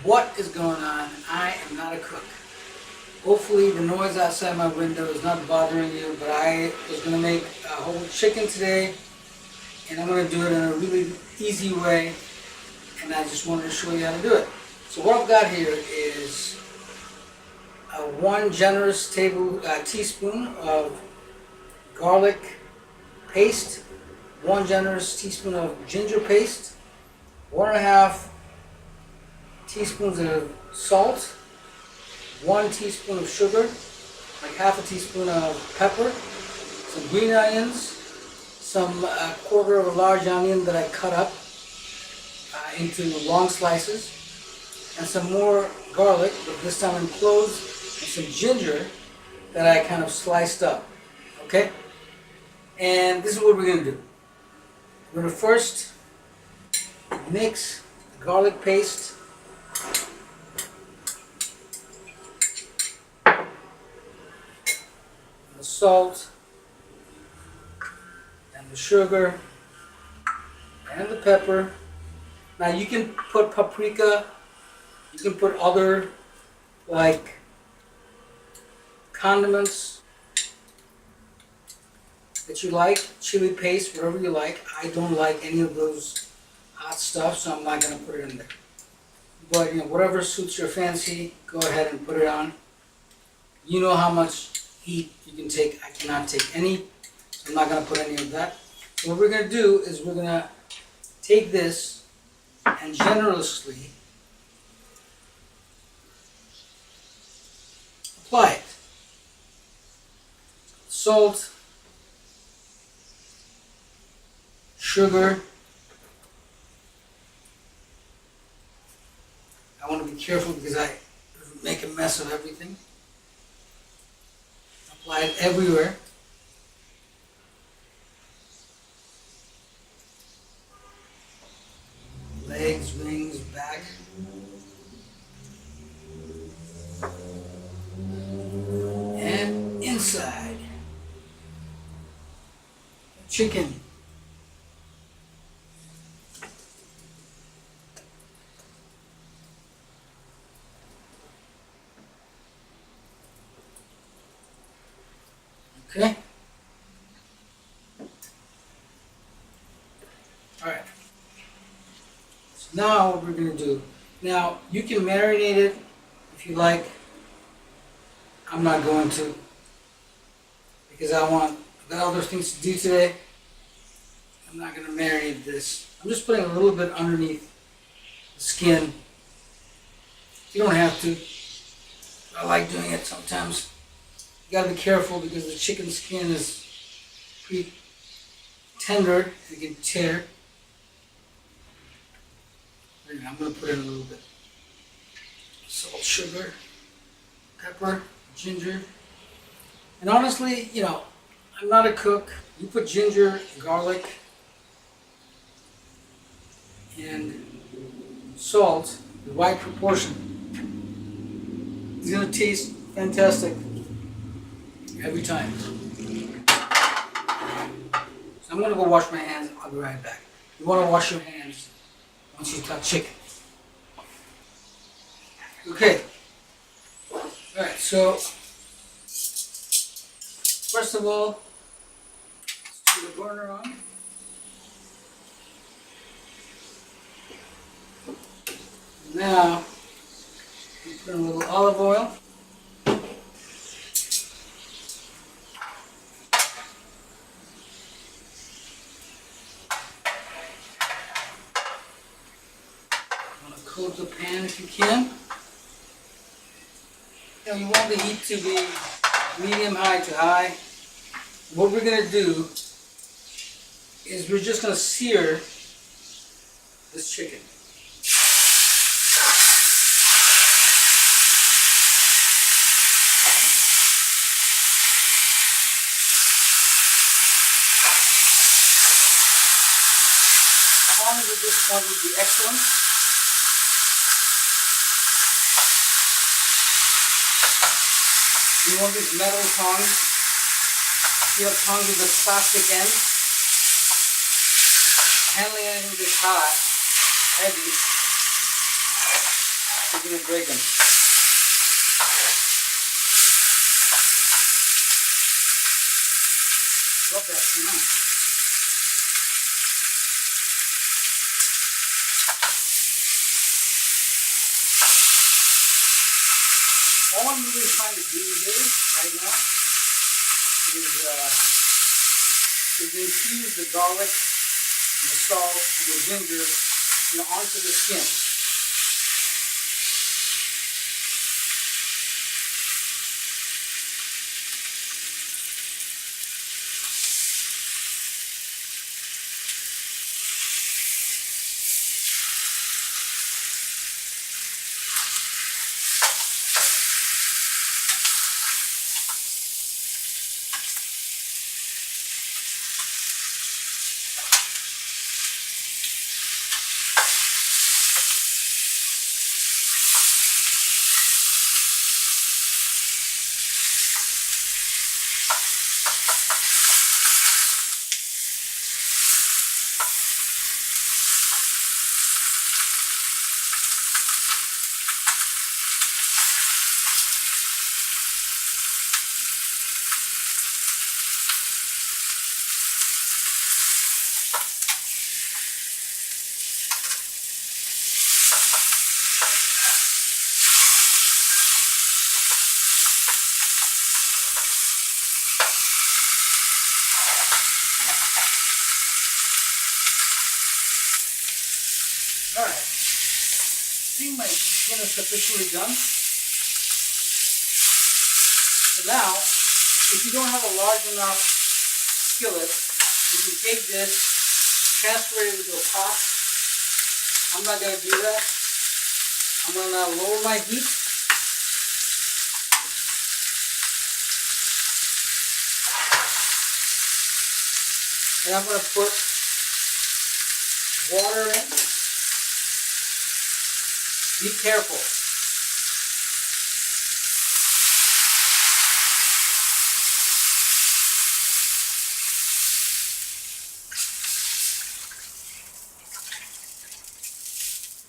What is going on? I am not a cook. Hopefully the noise outside my window is not bothering you, but I was going to make a whole chicken today, and I'm going to do it in a really easy way, and I just wanted to show you how to do it. So what I've got here is one generous teaspoon of garlic paste, one generous teaspoon of ginger paste, 1.5 teaspoons of salt, 1 teaspoon of sugar, like half a teaspoon of pepper, some green onions, some quarter of a large onion that I cut up into long slices, and some more garlic, but this time in cloves, and some ginger that I kind of sliced up. Okay? And this is what we're going to do. We're going to first mix the garlic paste the salt and the sugar and the pepper. Now you can put paprika, you can put other like condiments that you like, chili paste, whatever you like. I don't like any of those hot stuff, so I'm not going to put it in there. But whatever suits your fancy, go ahead and put it on. You know how much heat you can take. I cannot take any, so I'm not going to put any of that. So what we're going to do is we're going to take this and generously apply it. Salt, sugar. I want to be careful because I make a mess of everything. Apply it everywhere. Legs, wings, back. And inside. Chicken. Okay. Alright. So now what we're going to do, now you can marinate it if you like. I'm not going to because I've got other things to do today. I'm not going to marinate this. I'm just putting a little bit underneath the skin. You don't have to. I like doing it sometimes. You gotta be careful because the chicken skin is pretty tender. It can tear. I'm gonna put in a little bit. Salt, sugar, pepper, ginger. And honestly, I'm not a cook. You put ginger, garlic, and salt, the right proportion. It's gonna taste fantastic every time. So I'm going to go wash my hands. I'll be right back. You want to wash your hands once you touch chicken. Okay. Alright, so first of all, let's turn the burner on. Now, we put in a little olive oil. Coat the pan if you can. You want the heat to be medium high to high. What we're going to do is we're just going to sear this chicken. Tongs at this point would be excellent. You want these metal tongs. If you have tongs with a plastic end, handling anything this hot, heavy, We're gonna break them. Love that, you know. All I'm really trying to do here, right now, is infuse the garlic and the salt and the ginger, onto the skin. Alright, I think my skin is sufficiently done. So now, if you don't have a large enough skillet, you can take this, transfer it into a pot. I'm not going to do that. I'm going to now lower my heat. And I'm going to put water in. Be careful.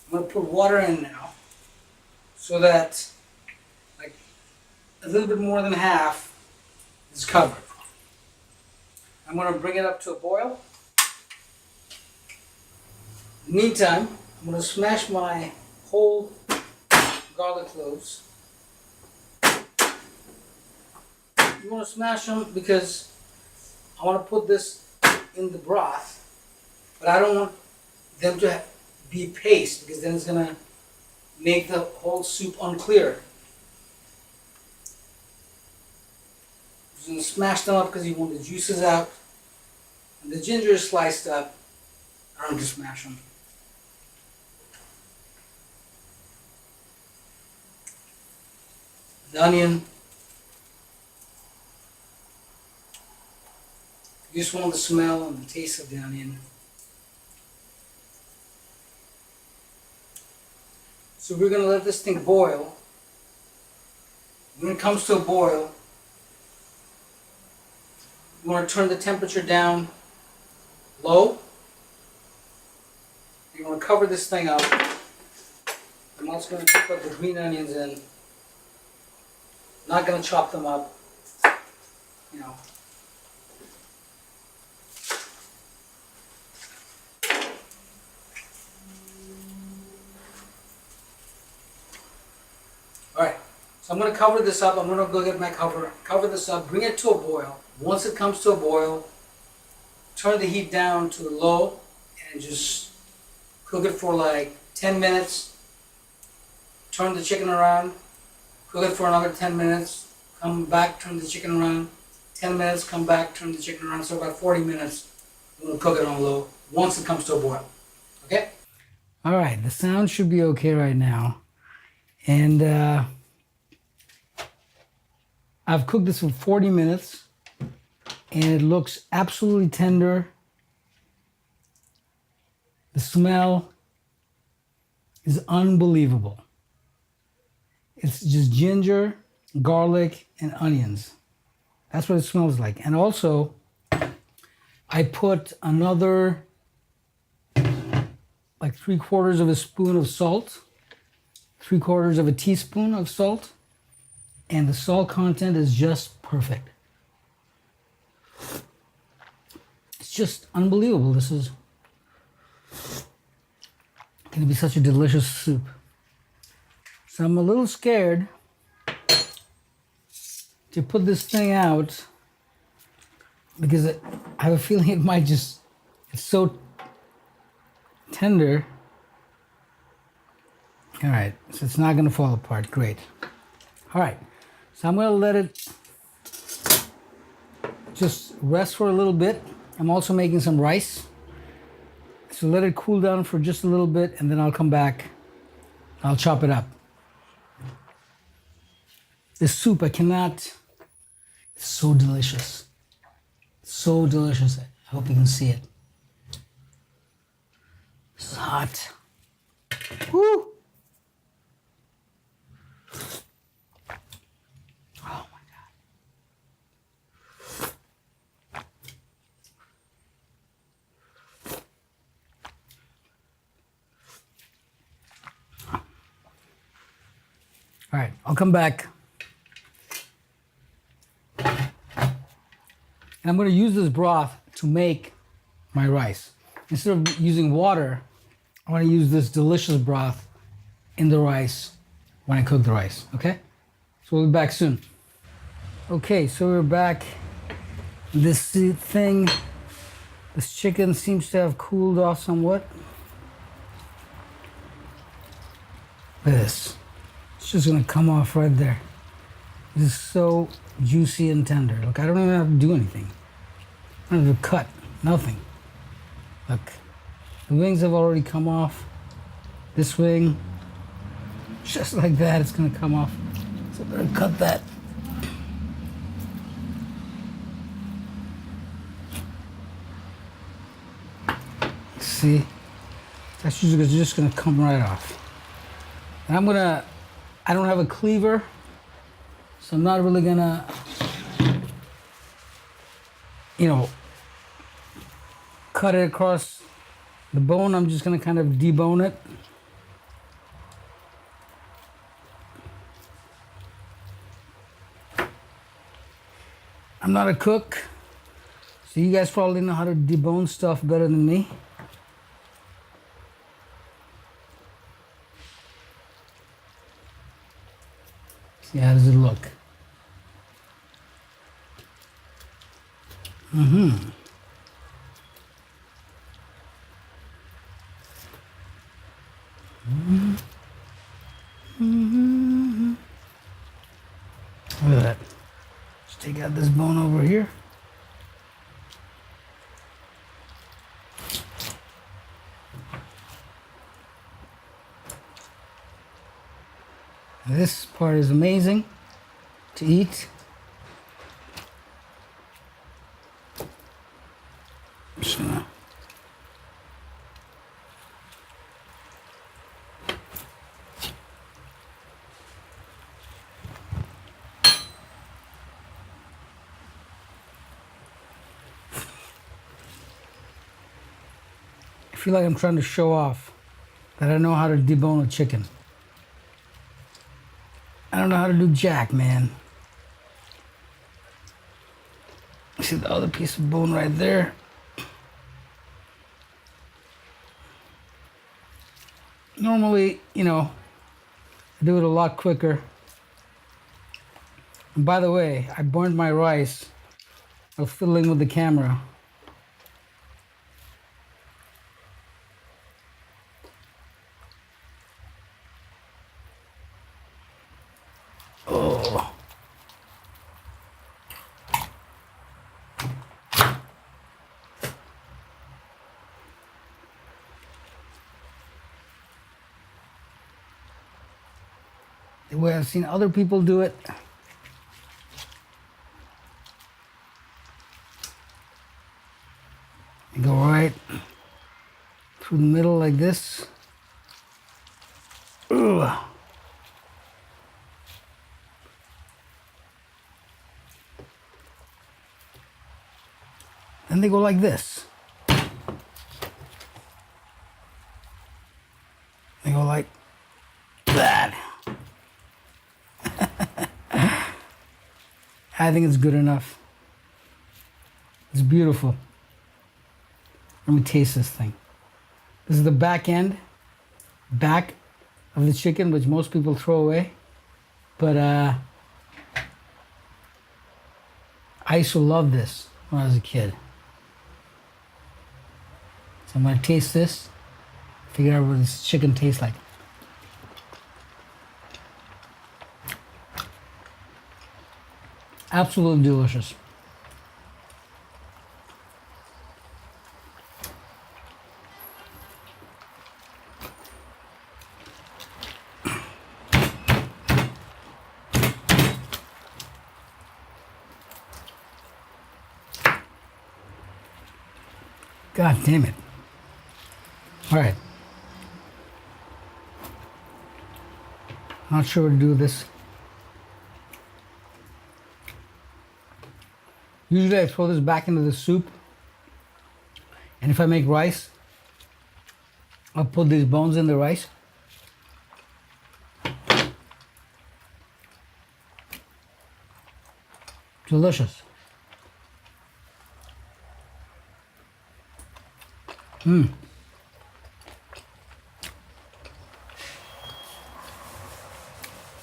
I'm going to put water in now so that like a little bit more than half is covered. I'm going to bring it up to a boil. In the meantime, I'm going to smash my whole garlic cloves. You want to smash them because I want to put this in the broth, but I don't want them to be paste because then it's going to make the whole soup unclear. You're going to smash them up because you want the juices out. And the ginger is sliced up. I don't just smash them. The onion. You just want the smell and the taste of the onion. So we're going to let this thing boil. When it comes to a boil, you want to turn the temperature down low. You want to cover this thing up. I'm also going to put the green onions in. Not going to chop them up, Alright, so I'm going to cover this up. I'm going to go get my cover this up, bring it to a boil. Once it comes to a boil, turn the heat down to low and just cook it for like 10 minutes. Turn the chicken around. Cook it for another 10 minutes, come back, turn the chicken around, 10 minutes, come back, turn the chicken around, so about 40 minutes, we'll cook it on low once it comes to a boil, okay? All right, the sound should be okay right now. And I've cooked this for 40 minutes, and it looks absolutely tender. The smell is unbelievable. It's just ginger, garlic, and onions. That's what it smells like. And also, I put another like 3/4 of a spoon of salt 3/4 of a teaspoon of salt, and the salt content is just perfect. It's just unbelievable. This is going to be such a delicious soup. So I'm a little scared to put this thing out because I have a feeling it might just, it's so tender. All right, so it's not going to fall apart. Great. All right, so I'm going to let it just rest for a little bit. I'm also making some rice. So let it cool down for just a little bit, and then I'll come back. I'll chop it up. This soup, I cannot, it's so delicious. So delicious. I hope you can see it. It's hot. Woo! Oh my God. All right, I'll come back. And I'm going to use this broth to make my rice. Instead of using water, I want to use this delicious broth in the rice when I cook the rice, okay? So we'll be back soon. Okay, so we're back. This thing, this chicken seems to have cooled off somewhat. Look at this. It's just going to come off right there. This is so juicy and tender. Look, I don't even have to do anything. I don't have to cut, nothing. Look, the wings have already come off. This wing, just like that, it's gonna come off. So I'm gonna cut that. See, that's just gonna come right off. And I don't have a cleaver, so I'm not really gonna, cut it across the bone. I'm just gonna kind of debone it. I'm not a cook, so you guys probably know how to debone stuff better than me. See, how does it look? Mm-hmm. Mm-hmm. Look at that. Let's take out this bone over here. This part is amazing to eat. Just gonna I feel like I'm trying to show off that I know how to debone a chicken. I don't know how to do jack, man. See the other piece of bone right there? Normally, I do it a lot quicker. And by the way, I burned my rice. I was fiddling with the camera. Oh. The way I've seen other people do it. You go right through the middle like this. Ugh. Then they go like this. They go like that. I think it's good enough. It's beautiful. Let me taste this thing. This is the back of the chicken, which most people throw away. But I used to love this when I was a kid. So I'm gonna taste this, figure out what this chicken tastes like. Absolutely delicious. God damn it. All right. Not sure what to do with this. Usually I throw this back into the soup. And if I make rice, I'll put these bones in the rice. Delicious.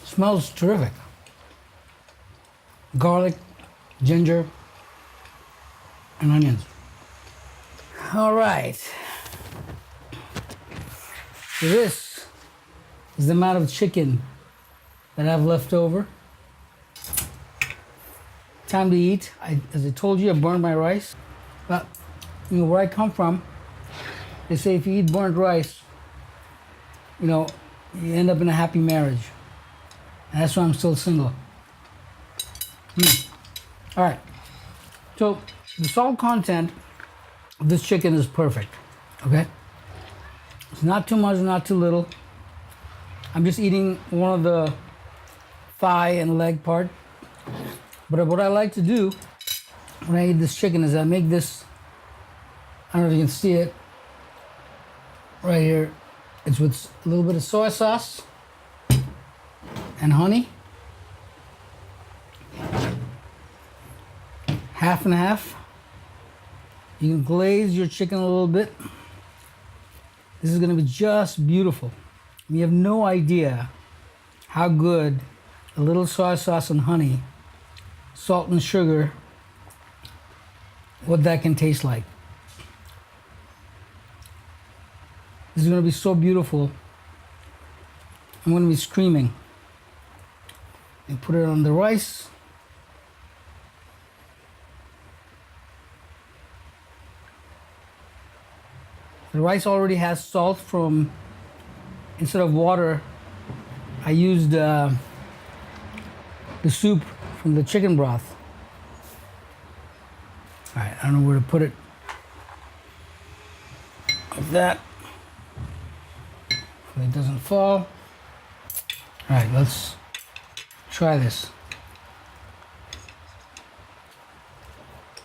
Smells terrific. Garlic, ginger, and onions. All right. So this is the amount of chicken that I have left over. Time to eat. As I told you, I burned my rice. But you know where I come from, they say if you eat burnt rice, you know, you end up in a happy marriage. And that's why I'm still single. All right. So the salt content of this chicken is perfect. Okay? It's not too much, not too little. I'm just eating one of the thigh and leg part. But what I like to do when I eat this chicken is I make this, I don't know if you can see it right here. It's with a little bit of soy sauce and honey. Half and half. You can glaze your chicken a little bit. This is gonna be just beautiful. You have no idea how good a little soy sauce and honey, salt and sugar, what that can taste like. This is gonna be so beautiful. I'm gonna be screaming. And put it on the rice. The rice already has salt from, instead of water, I used the soup from the chicken broth. All right, I don't know where to put it. Like that. So it doesn't fall. All right, let's try this.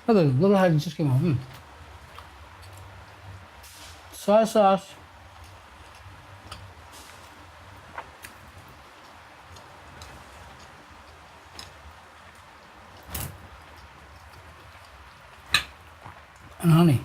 Look how it just came out. Soy sauce. And honey.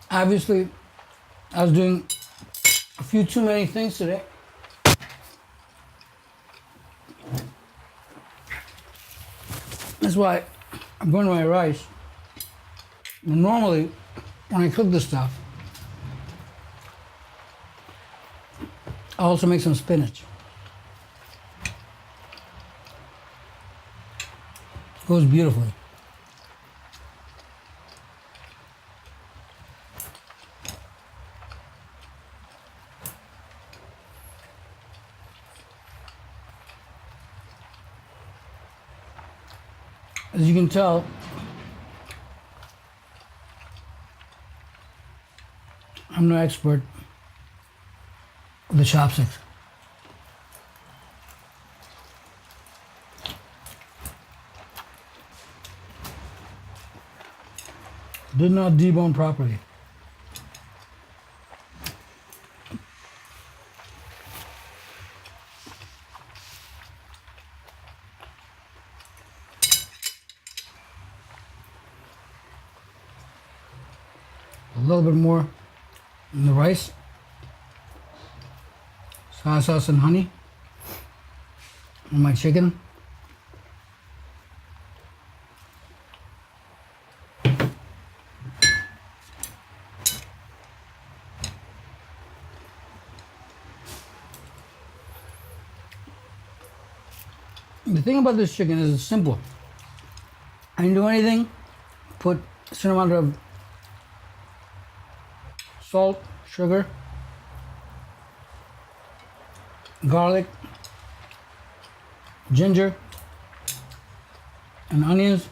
Obviously, I was doing a few too many things today. That's why I'm burning my rice. And normally, when I cook this stuff, I also make some spinach. It goes beautifully. As you can tell, I'm no expert with the chopsticks. Did not debone properly. A little bit more in the rice, soy sauce and honey on my chicken. The thing about this chicken is it's simple. I didn't do anything. Put a certain amount of salt, sugar, garlic, ginger, and onions.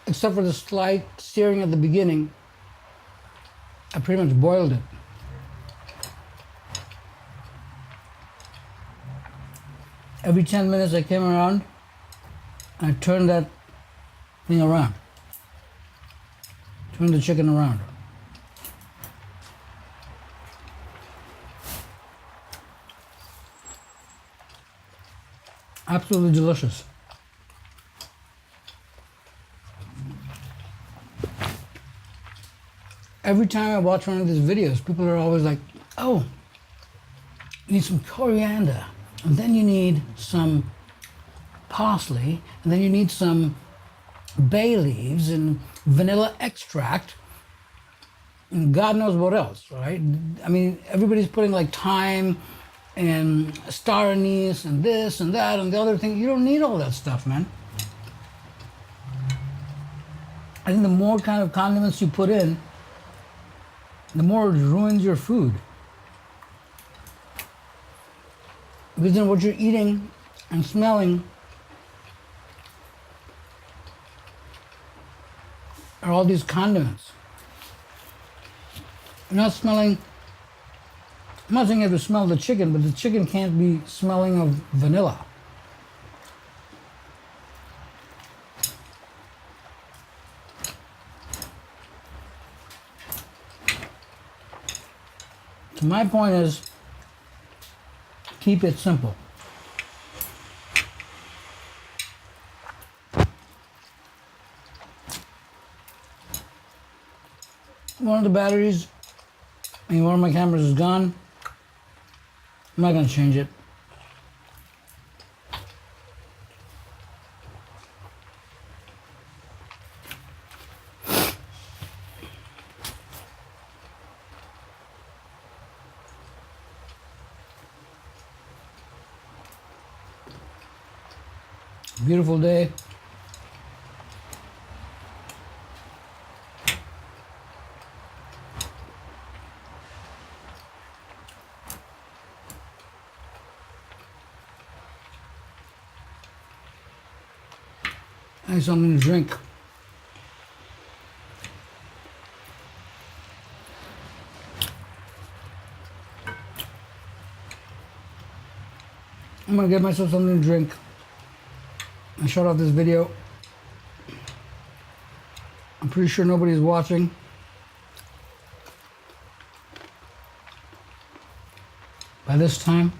Except for the slight searing at the beginning, I pretty much boiled it. Every 10 minutes I came around and I turned that thing around. Turn the chicken around. Absolutely delicious. Every time I watch one of these videos, people are always like, oh, you need some coriander, and then you need some parsley, and then you need some bay leaves and vanilla extract, and God knows what else, right? I mean, everybody's putting like thyme and star anise and this and that and the other thing. You don't need all that stuff, man. I think the more kind of condiments you put in, the more it ruins your food. Because then what you're eating and smelling are all these condiments. You're not smelling, I'm not saying you have to smell the chicken, but the chicken can't be smelling of vanilla. So my point is, keep it simple. One of the batteries in one of my cameras is gone. I'm not going to change it. Beautiful day. I need something to drink. I'm gonna get myself something to drink and shut off this video. I'm pretty sure nobody's watching. By this time.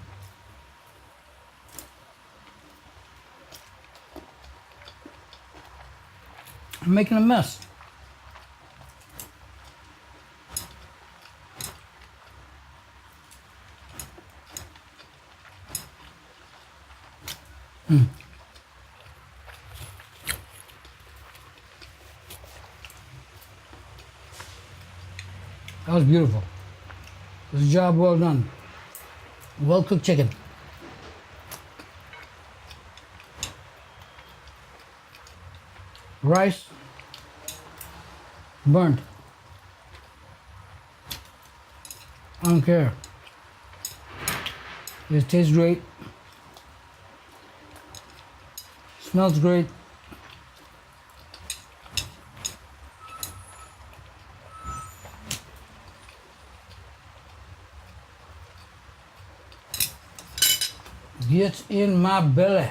I'm making a mess. That was beautiful. It was a job well done. Well cooked chicken. Rice, burnt. I don't care. It tastes great. Smells great. in my belly.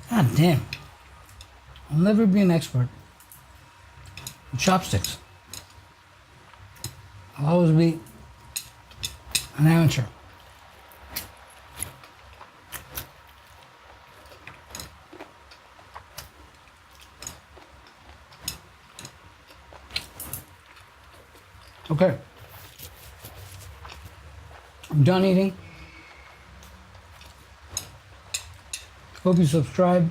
God damn. I'll never be an expert with chopsticks. I'll always be an amateur. Okay. I'm done eating. Hope you subscribe.